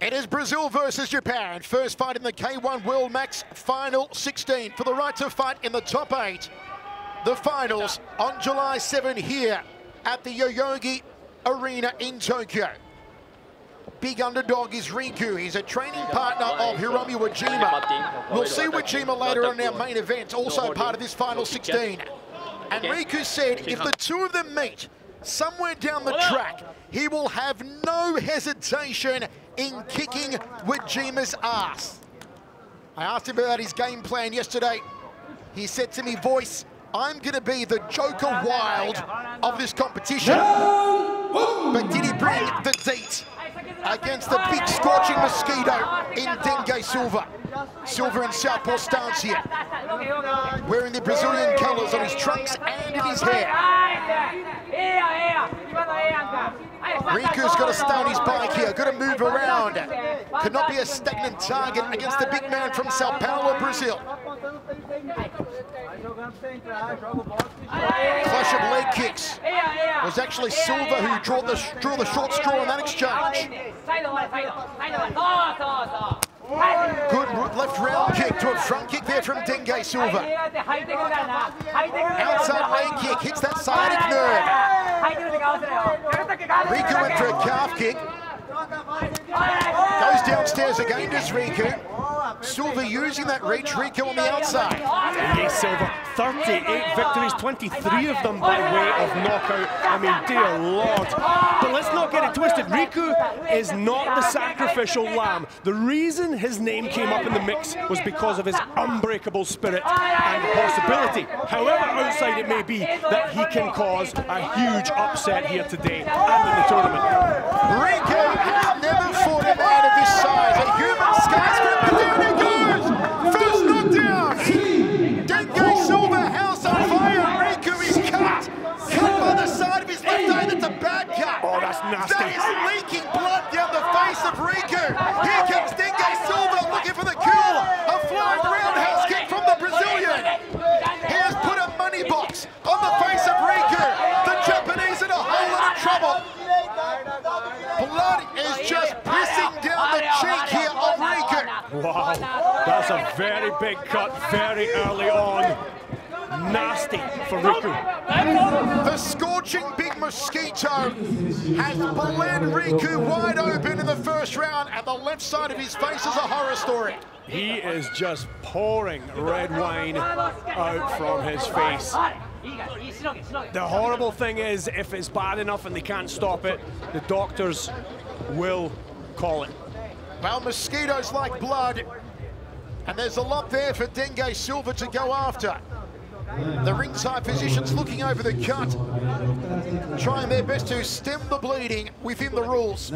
It is Brazil versus Japan. First fight in the K-1 World Max Final 16 for the right to fight in the top 8. The finals on July 7 here at the Yoyogi Arena in Tokyo. Big underdog is Riku. He's a training partner of Hiromi Wajima. We'll see Wajima later on in our main event, also part of this Final 16. And Riku said if the two of them meet somewhere down the track, he will have no hesitation in kicking Wajima's ass. I asked him about his game plan yesterday. He said to me, "Voice, I'm going to be the Joker Wild of this competition." But did he bring the deet against the big scorching mosquito in Dengue Silva? Silva in southpaw stance here, wearing the Brazilian colours on his trunks and in his hair. Riku's got to stay on his bike here, got to move around. Could not be a stagnant target against the big man from Sao Paulo, Brazil. Clash of leg kicks. It was actually Silva who drew the short straw in that exchange. Good left round kick to a front kick there from Dengue Silva. Outside leg kick, hits that sciatic nerve. Riku went for a calf kick. Goes downstairs again, does Riku. Silva using that reach, Riku on the outside. Dengue Silva, 38 victories, 23 of them by way of knockout. I mean, dear Lord. But let's not get it twisted. Riku is not the sacrificial lamb. The reason his name came up in the mix was because of his unbreakable spirit and possibility, however outside it may be, that he can cause a huge upset here today and in the tournament. Riku has never fought a man of this size. A human skyscraper, down he goes! First knockdown! Dengue Silva, house on fire. Riku is cut by the side of his left eye. That's a bad cut. Oh, that's nasty. That is leaking blood down the face of Riku. Here comes Dengue Silva looking for the kill. A flying roundhouse kick from the Brazilian. He has put a money box on the face of Riku. The Japanese in a whole lot of trouble. Blood is just pissing down the cheek here of Riku. Wow, that's a very big cut very early on. Nasty for Riku. The scorching big mosquito has bled Riku wide open in the first round, and the left side of his face is a horror story. He is just pouring red wine out from his face. The horrible thing is, if it's bad enough and they can't stop it, the doctors will call it. Well, mosquitoes like blood, and there's a lot there for Dengue Silva to go after. The ringside physicians looking over the cut, trying their best to stem the bleeding within the rules.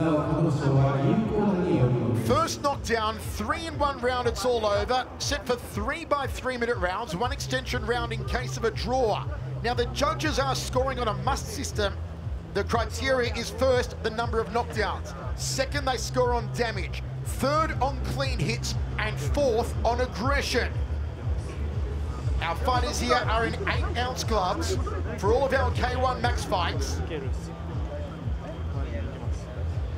First knockdown, 3 in 1 round, it's all over. Set for 3 by 3 minute rounds, 1 extension round in case of a draw. Now the judges are scoring on a must system. The criteria is first, the number of knockdowns. Second, they score on damage. Third, on clean hits. And fourth, on aggression. Our fighters here are in 8-ounce gloves for all of our K-1 Max fights.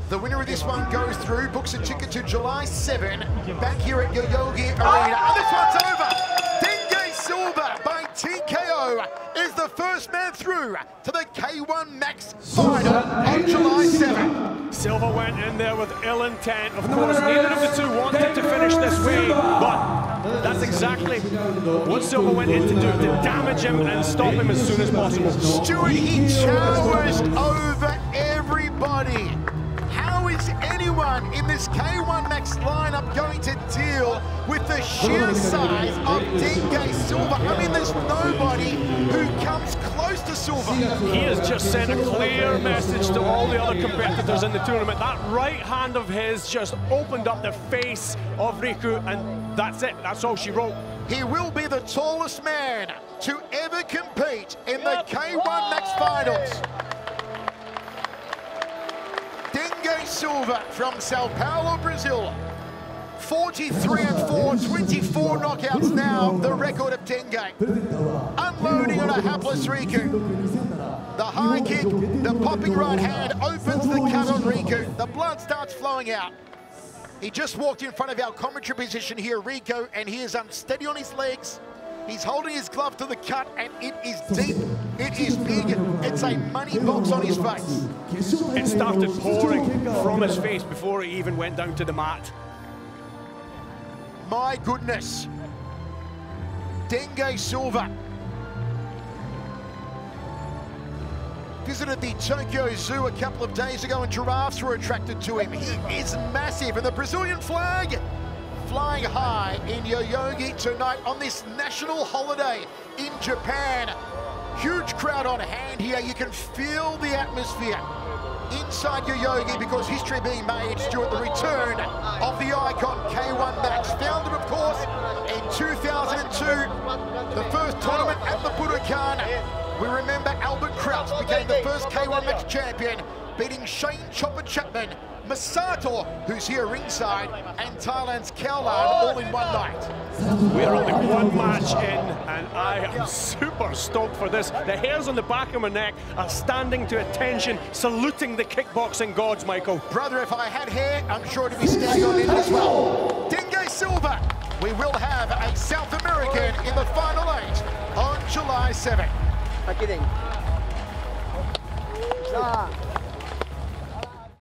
The winner of this one goes through, books a ticket to July 7, back here at Yoyogi Arena. And this one's over! Dengue Silva by TKO is the first man through to the K-1 Max final on July 7. Silva went in there with ill intent. Of course, neither of the two wanted to finish this way, but that's exactly what Silva went in to do, to damage him and stop him as soon as possible. Stuart, he challenged over everybody. How is anyone in this K-1 Max lineup going to deal with the sheer size of Dengue Silva? I mean, there's nobody who comes close to Silva. He has just sent a clear message to all the other competitors in the tournament. That right hand of his just opened up the face of Riku, and that's it. That's all she wrote. He will be the tallest man to ever compete in the K-1 Max finals. Dengue Silva from Sao Paulo, Brazil. 43-4, 24 knockouts now, the record of Dengue. Unloading on a hapless Riku. The high kick, the popping right hand opens the cut on Riku. The blood starts flowing out. He just walked in front of our commentary position here, Riku, and he is unsteady on his legs. He's holding his glove to the cut, and it is deep, it is big, it's a money box on his face. It started pouring from his face before he even went down to the mat. My goodness. Dengue Silva visited the Tokyo Zoo a couple of days ago and giraffes were attracted to him. He is massive, and the Brazilian flag flying high in Yoyogi tonight on this national holiday in Japan. Huge crowd on hand here. You can feel the atmosphere inside Yoyogi because history being made due at the return of the icon K-1 Max, founded of course in 2002, the first tournament at the Budokan. We remember Albert Kraut became the first K-1 Max champion, beating Shane Chopper Chapman, Masato, who's here ringside, and Thailand's Kaulan all in one night. We're only one match in, and I am super stoked for this. The hairs on the back of my neck are standing to attention, saluting the kickboxing gods, Michael. Brother, if I had hair, I'm sure it'd be standing on it as well. Dengue Silva, we will have a South American in the final 8 on July 7th. Aquí,